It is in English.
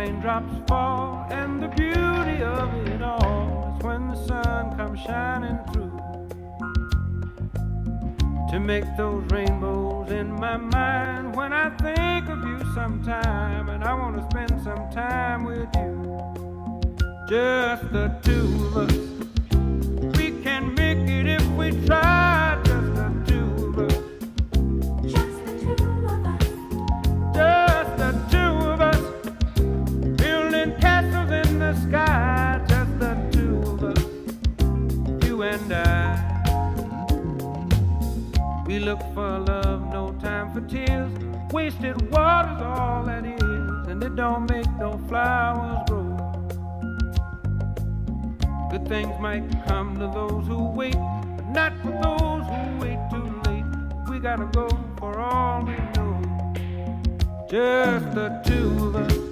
raindrops fall, and the beauty of it all is when the sun comes shining through to make those rainbows in my mind. When I think of you sometime, and I want to spend some time with you, just the two of us. We can make it if we try, just the two of us. Just the two of us. Just the two of us. Building castles in the sky, just the two of us. You and I. We look for love, no time for tears. Wasted water's all that is, and it don't make no flowers grow. Good things might come to those who wait, but not for those who wait too late. We gotta go for all we know. Just the two of us.